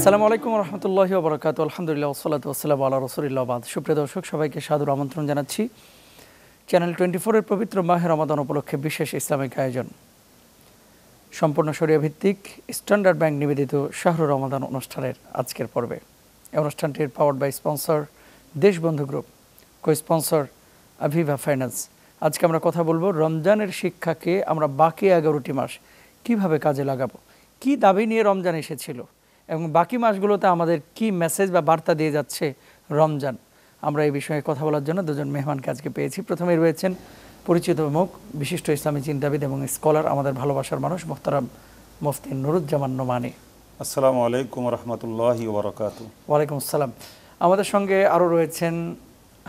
আসসালামু আলাইকুম রহমতুল্লাহি ওয়া বারাকাতুহু। আলহামদুলিল্লাহ ওয়াসসালাতু ওয়াসসালামু আলা রাসূলিল্লাহ বাদ। সুপ্রিয় দর্শক, সবাইকে সাদর আমন্ত্রণ জানাচ্ছি চ্যানেল 24 এর পবিত্র মাহে রমাদান উপলক্ষে বিশেষ ইসলামিক আয়োজন, সম্পূর্ণ শরিয়া ভিত্তিক স্ট্যান্ডার্ড ব্যাংক নিবেদিত শাহরুর রমাদান অনুষ্ঠানের আজকের পর্বে। এই অনুষ্ঠানটির powered by sponsor Deshbandhu Group, co sponsor Aviva Finance. আজকে আমরা কথা বলবো রমজানের শিক্ষাকে আমরা বাকি 11টি মাস কিভাবে কাজে লাগাবো, কি দাবি নিয়ে রমজান এসেছিল এবং বাকি মাসগুলোতে আমাদের কি মেসেজ বা বার্তা দিয়ে যাচ্ছে রমজান। আমরা এই বিষয়ে কথা বলার জন্য দুজন মেহমানকে আজকে পেয়েছি। প্রথমেই রয়েছেন পরিচিত মুখ, বিশিষ্ট ইসলামী চিন্তাবিদ এবং স্কলার, আমাদের ভালোবাসার মানুষ মোহতারাম মুফতি নুরুজ্জামান নোমানী। আসসালামু আলাইকুম রহমতুল্লাহি ওয়া বারাকাতুহু। ওয়ালাইকুম আসসালাম। আমাদের সঙ্গে আরও রয়েছেন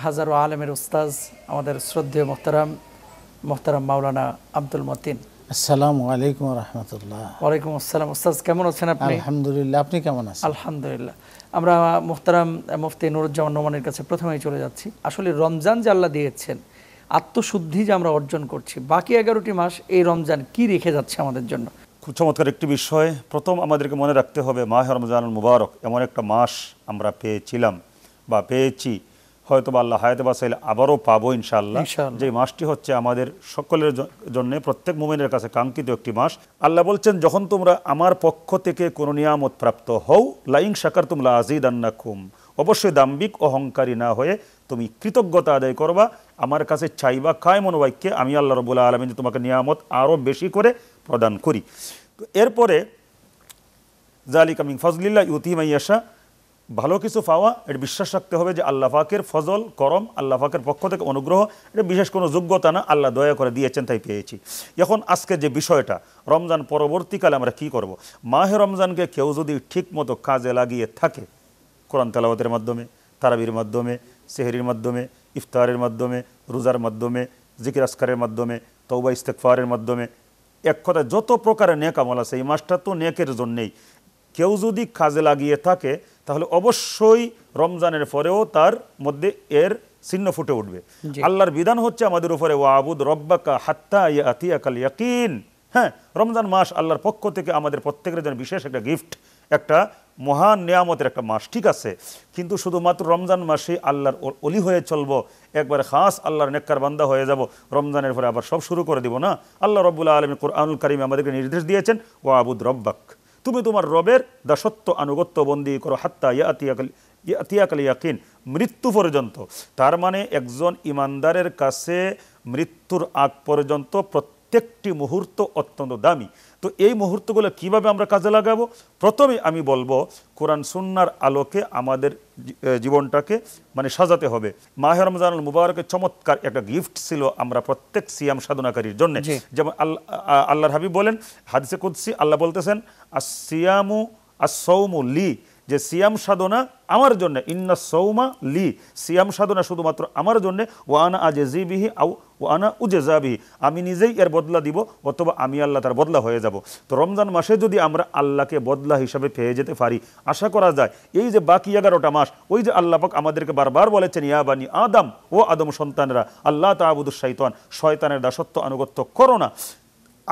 হাজারো আলেমের উস্তাজ, আমাদের শ্রদ্ধেয় মোহতারাম মাওলানা আব্দুল মতিন। আসসালামু আলাইকুম রহমতুল্লাহ। ওয়ালাইকুম আসসালাম। উস্তাজ কেমন আছেন আপনি? আলহামদুলিল্লাহ, আপনি কেমন আছেন? আলহামদুলিল্লাহ। আমরা মোহতারাম মুফতি নুরুজ্জামান নোমানের কাছে প্রথমেই চলে যাচ্ছি। আসলে রমজান যে আল্লাহ দিয়েছেন, আত্মশুদ্ধি যে আমরা অর্জন করছি, বাকি 11টি মাস এই রমজান কি রেখে যাচ্ছে আমাদের জন্য? খুব চমৎকার একটি বিষয়। প্রথম আমাদেরকে মনে রাখতে হবে মাহে রমজানুল মুবারক এমন একটা মাস আমরা পেয়েছিলাম বা পেয়েছি, হয়তো বা আল্লাহ হায়াতে বাঁচাইলে আবারও পাবো ইনশাআল্লাহ। যে মাসটি হচ্ছে আমাদের সকলের জন্য, প্রত্যেক মুমিনের কাছে কাঙ্ক্ষিত একটি মাস। আল্লাহ বলছেন, যখন তোমরা আমার পক্ষ থেকে কোনো নিয়ামত প্রাপ্ত হও, লাইং শাকারতুম লাযীদান্নাকুম, অবশ্যই দাম্ভিক অহংকারী না হয়ে তুমি কৃতজ্ঞতা আদায় করবা, আমার কাছে চাইবা কায় মনোবাক্যে, আমি আল্লাহ রাব্বুল আলামিন তোমাকে নিয়ামত আরও বেশি করে প্রদান করি। তো এরপরে যালিকা মিন ফাজলিল্লাহ ইউতি মান ইয়াশা, ভালো কিছু পাওয়া, এটা বিশ্বাস রাখতে হবে যে আল্লাহ পাকের ফজল করম, আল্লাহ পাকের পক্ষ থেকে অনুগ্রহ, এটা বিশেষ কোনো যোগ্যতা না, আল্লাহ দয়া করে দিয়েছেন তাই পেয়েছি। এখন আজকে যে বিষয়টা, রমজান পরবর্তীকালে আমরা কি করব। মাহে রমজানকে কেউ যদি ঠিক মতো কাজে লাগিয়ে থাকে, কোরআন তেলাওয়াতের মাধ্যমে, তারাবির মাধ্যমে, সেহরির মাধ্যমে, ইফতারের মাধ্যমে, রোজার মাধ্যমে, জিকির আসকারের মাধ্যমে, তওবা ইস্তেগফারের মাধ্যমে, এক কথায় যত প্রকারের নেক আমল আছে, এই মাসটা তো নেকের জন্যেই। কেউ যদি কাজে লাগিয়ে থাকে তাহলে অবশ্যই রমজানের পরেও তার মধ্যে এর চিহ্ন ফুটে উঠবে। আল্লাহর বিধান হচ্ছে আমাদের উপরে, ওয়াবুদ রব্বাকা হাত্তা ইয়াতিয়াকাল ইয়াকিন। হ্যাঁ, রমজান মাস আল্লাহর পক্ষ থেকে আমাদের প্রত্যেকের জন্য বিশেষ একটা গিফট, একটা মহান নিয়ামতের একটা মাস, ঠিক আছে। কিন্তু শুধুমাত্র রমজান মাসে আল্লাহর অলি হয়ে চলবো, একবারে খাস আল্লাহর নেককার বান্দা হয়ে যাব, রমজানের পরে আবার সব শুরু করে দিব না। আল্লাহ রাব্বুল আলামিন কুরআনুল কারীমে আমাদেরকে নির্দেশ দিয়েছেন, ওয়াবুদ রব্বাক, তুমি তোমার রবের দাসত্ব আনুগত্য বন্দী করো, হাত্তা ইয়াতিয়াকাল ইয়াকিন, মৃত্যু পর্যন্ত। তার মানে একজন ইমানদারের কাছে মৃত্যুর আগ পর্যন্ত প্রত্যেকটি মুহূর্ত অত্যন্ত দামি। তো এই মুহূর্তগুলো কিভাবে আমরা কাজে লাগাবো? প্রথমে আমি বলবো, কোরআন সুন্নাহর আলোকে আমাদের জীবনটাকে সাজাতে হবে। মাহে রমজানুল মুবারকের চমৎকার একটা গিফট ছিল আমরা প্রত্যেক সিয়াম সাধনাকারীর জন্য। যেমন আল্লাহর হাবিব বলেন, হাদিসে কুদসি আল্লাহ বলতেছেন, আস-সিয়ামু আস-সাওমু লি, যে সিয়াম সাধনা আমার জন্য, ইন্না সৌমা লি, সিয়াম সাধনা শুধুমাত্র আমার জন্য, ওয়ানা আজজি বিহি আও ওয়ানা উজেজা বিহি, আমি নিজেই এর বদলা দিব অথবা আমি আল্লাহ তার বদলা হয়ে যাব। তো রমজান মাসে যদি আমরা আল্লাহকে বদলা হিসাবে পেয়ে যেতে পারি, আশা করা যায় এই যে বাকি 11টা মাস, ওই যে আল্লাহ পাক আমাদেরকে বারবার বলেছেন, ইয়া বানি আদম, ও আদম সন্তানরা, আল্লাহ তা'বুদুশ শাইতান, শয়তানের দাসত্ব আনুগত্য করো না।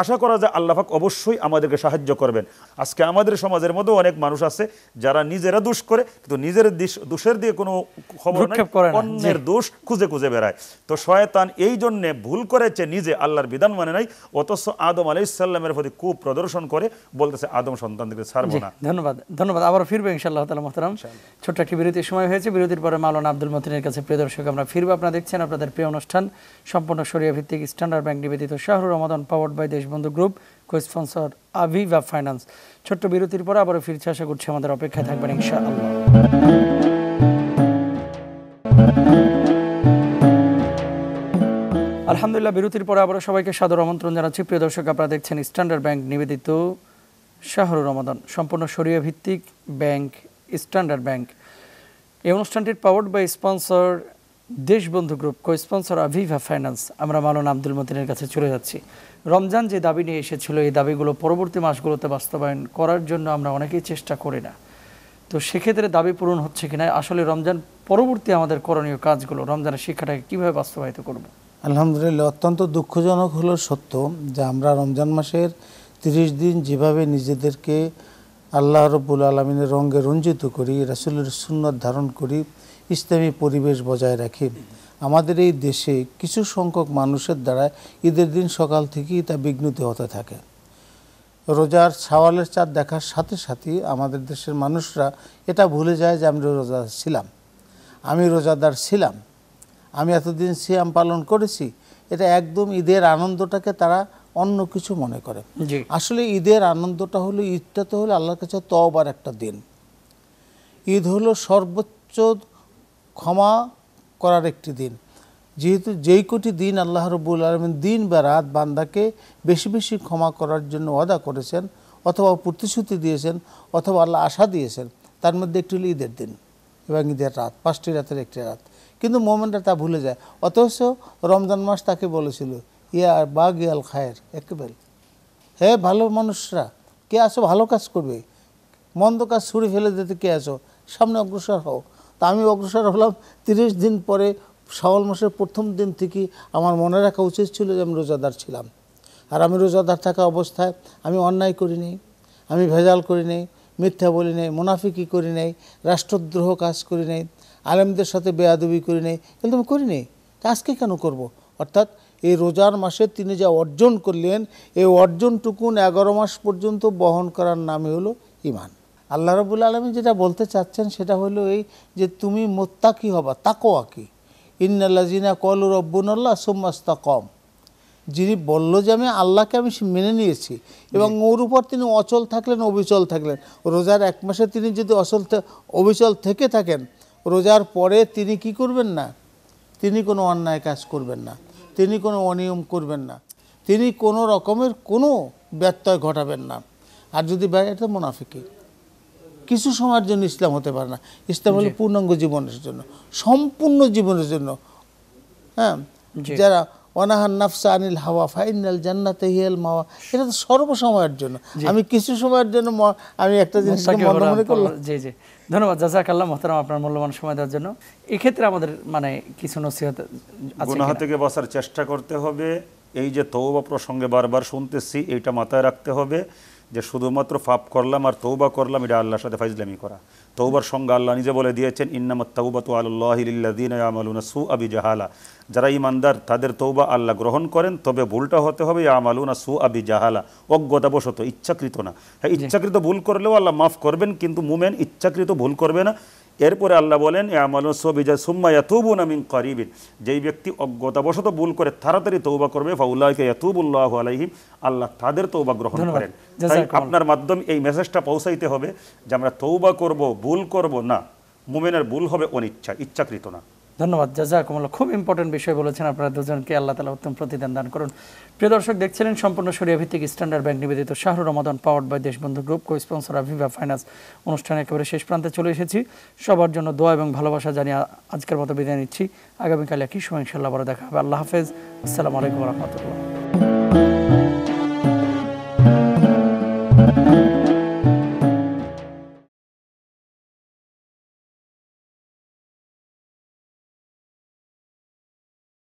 আশা করা যায় আল্লাহ পাক অবশ্যই আমাদেরকে সাহায্য করবেন। আজকে আমাদের সমাজের মধ্যে অনেক মানুষ আছে যারা নিজেরা দোষ করে, কিন্তু নিজের দোষের দিয়ে কোনো খবর নাই, অন্যের দোষ খুঁজে খুঁজে বেড়ায়। তো শয়তান এই জন্যে ভুল করেছে, নিজে আল্লাহর বিধান মানে নাই, অথচ আদম আলাইহিস সালামের প্রতি খুব প্রদর্শন করে বলতেছে আদম সন্তানদেরকে ছাড়বো না। ধন্যবাদ। আবার ফিরবে ইনশাআল্লাহ তাআলা মোহতারাম। ছোট্ট একটি বিরতির সময় হয়েছে, বিরতির পরে মাওলানা আব্দুল মতিনের কাছে প্রিয় দর্শক আমরা ফিরবো। আপনারা দেখছেন আপনাদের প্রিয় অনুষ্ঠান, সম্পূর্ণ শরিয়া ভিত্তিক স্ট্যান্ডার্ড ব্যাংক নিবেদিত Shahrur Ramadan, powered by Deshbandhu Group, co sponsor Aviva Finance. ছোট্ট বিরতির পরে আবারও ফিরছে, আশা করছি আমাদের অপেক্ষায় থাকবেন ইনশাআল্লাহ। আলহামদুলিল্লাহ, বিরতির পরে আবারও সবাইকে সাদর আমন্ত্রণ জানাচ্ছি। প্রিয় দর্শক, আপনারা দেখছেন স্ট্যান্ডার্ড ব্যাংক নিবেদিত শাহরুর রমাদান, সম্পূর্ণ শরিয়া ভিত্তিক ব্যাংক স্ট্যান্ডার্ড ব্যাংক। এই অনুষ্ঠানটির powered by sponsor Deshbandhu Group, co sponsor Aviva Finance. আমরা মাওলানা আব্দুল মতিনের কাছে চলে যাচ্ছি। রমজান যে দাবি নিয়ে এসেছিল, এই দাবিগুলো পরবর্তী মাসগুলোতে বাস্তবায়ন করার জন্য আমরা অনেকেই চেষ্টা করি না। তো সেক্ষেত্রে দাবি পূরণ হচ্ছে কিনা, আসলে রমজান পরবর্তী আমাদের করণীয় কাজগুলো, রমজানের শিক্ষাটাকে কীভাবে বাস্তবায়িত করব? আলহামদুলিল্লাহ, অত্যন্ত দুঃখজনক হলো সত্য যে আমরা রমজান মাসের 30 দিন যেভাবে নিজেদেরকে আল্লাহ রব্বুল আলমিনের রঙে রঞ্জিত করি, রাসূলের সুন্নাত ধারণ করি, ইসলামী পরিবেশ বজায় রাখি। আমাদের এই দেশে কিছু সংখ্যক মানুষের দ্বারা ঈদের দিন সকাল থেকেই তা বিঘ্নিত হতে থাকে। রোজার শাওয়ালের চাঁদ দেখার সাথে সাথেই আমাদের দেশের মানুষরা এটা ভুলে যায় যে আমরা রোজাদার ছিলাম, আমি রোজাদার ছিলাম, আমি এতদিন সিয়াম পালন করেছি। এটা একদম ঈদের আনন্দটাকে তারা অন্য কিছু মনে করে। আসলে ঈদের আনন্দটা হলো, ঈদটা তো হলো আল্লাহর কাছে তওবার একটা দিন। ঈদ হলো সর্বোচ্চ ক্ষমা করার একটি দিন। যেহেতু যেই কোটি দিন আল্লাহ রাব্বুল আলামিন দিন বা রাত বান্দাকে বেশি বেশি ক্ষমা করার জন্য ওয়াদা করেছেন, অথবা প্রতিশ্রুতি দিয়েছেন, অথবা আল্লাহ আশা দিয়েছেন, তার মধ্যে একটি হলো ঈদের দিন এবং ঈদের রাত, 5টি রাতের একটি রাত। কিন্তু মোমেনটা তা ভুলে যায়। অথচ রমজান মাস তাকে বলেছিল, ইয়া বাগি আল খায়ের একেবারে, হে ভালো মানুষরা, কে আসো ভালো কাজ করবে, মন্দ কাজ ছুঁড়ে ফেলে দিতে কে আসো, সামনে অগ্রসর হও। তা আমি অগ্রসর হলাম 30 দিন পরে, শাওয়াল মাসের প্রথম দিন থেকেই আমার মনে রাখা উচিত ছিল যে আমি রোজাদার ছিলাম। আর আমি রোজাদার থাকা অবস্থায় আমি অন্যায় করি নাই, আমি ভেজাল করি নাই, মিথ্যা বলি নাই, মুনাফিকি করি নাই, রাষ্ট্রদ্রোহ কাজ করি নাই, আলেমদের সাথে বেয়াদবি করি নাই, এগুলো আমি করি নাই। তা আজকে কেন করব? অর্থাৎ এই রোজার মাসে তিনি যা অর্জন করলেন, এই অর্জনটুকুন 11 মাস পর্যন্ত বহন করার নামই হলো ঈমান। আল্লাহ রাব্বুল আলামিন যেটা বলতে চাচ্ছেন সেটা হলো এই যে তুমি মুত্তাকি হবা, তাকওয়া কি, ইন্নাল্লাযিনা ক্বালু রাব্বুনাল্লাহ সুম্মা ইসতাকাম, যিনি বলল যে আমি আল্লাহকে আমি মেনে নিয়েছি এবং ওর উপর তিনি অচল থাকলেন, অবিচল থাকলেন। রোজার 1 মাসে তিনি যদি অবিচল থেকে থাকেন, রোজার পরে তিনি কি করবেন না? তিনি কোনো অন্যায় কাজ করবেন না, তিনি কোনো অনিয়ম করবেন না, তিনি কোনো রকমের কোনো ব্যত্যয় ঘটাবেন না। আর যদি এটা মুনাফিকি, কিছু সময়ের জন্য ইসলাম হতে পারে না। ইসলাম হলো পূর্ণাঙ্গ জীবনের জন্য, সম্পূর্ণ জীবনের জন্য। হ্যাঁ, যারা ওয়ানাহান নাফসা আনিল হাওয়া ফাইনাল জান্নাতে হিয়াল মাওয়া, এটা তো সর্বসময়ের জন্য। আমি কিছু সময়ের জন্য আমি একটা জিনিসকে মনে করলাম। জি জি, ধন্যবাদ জাযাকাল্লাহ মুহতারাম আপনার মূল্যবান সময় দেওয়ার জন্য। এই ক্ষেত্রে আমাদের মানে কিছু নসিহত আছে, গুনাহ থেকে বাঁচার চেষ্টা করতে হবে। এই যে তওবা প্রসঙ্গে বারবার শুনতেছি, এইটা মাথায় রাখতে হবে যে শুধুমাত্র পাপ করলাম আর তওবা করলাম, এটা আল্লাহর সাথে ফাজলামি করা। তওবার সঙ্গে আল্লাহ নিজে বলে দিয়েছেন, ইন্নামাত তাওবাতু আলাল্লাহি লিল্লাযিনা ইয়ামালুনা সুআ বিজাহালা, যারা ঈমানদার তাদের তওবা আল্লাহ গ্রহণ করেন, তবে ভুলটা হতে হবে ইয়ামালুনা সুআ বিজাহালা, অজ্ঞতাবশত, ইচ্ছাকৃত না। হ্যাঁ, ইচ্ছাকৃত ভুল করলেও আল্লাহ মাফ করবেন, কিন্তু মুমিন ইচ্ছাকৃত ভুল করবে না। এরপরে আল্লাহ বলেন, ইয়ামালুনা সুআ বিজাহালা সুম্মা ইয়াতুবুনা মিন কারিবিন, যেই ব্যক্তি অজ্ঞতাবশত ভুল করে তাড়াতাড়ি তওবা করবে, ফাউলাইকা ইয়াতুবুল্লাহু আলাইহিম, আল্লাহ তাদের তওবা গ্রহণ করেন। তাই আপনার মাধ্যমে এই মেসেজটা পৌঁছাইতে হবে যে আমরা তওবা করব, ভুল করব না। মুমিনের ভুল হবে অনিচ্ছা, ইচ্ছাকৃত না। ধন্যবাদ জাযাকুমুল্লাহ, খুব ইম্পর্টেন্ট বিষয় বলেছেন আপনারা দুজনকে, আল্লাহ তাআলা উত্তম প্রতিদান দান করুন। প্রিয় দর্শক, দেখছিলেন সম্পূর্ণ শরিয়া ভিত্তিক স্ট্যান্ডার্ড ব্যাংক নিবেদিত Shahrur Ramadan powered by Deshbandhu Group, co sponsor Aviva Finance. অনুষ্ঠানে একেবারে শেষ প্রান্তে চলে এসেছি। সবার জন্য দোয়া এবং ভালোবাসা জানিয়ে আজকের মতো বিদায় নিচ্ছি। আগামীকাল একই সময় ইনশাআল্লাহ আবার দেখা হবে। আল্লাহ হাফেজ, আসসালামু আলাইকুম ওয়া রাহমাতুল্লাহ।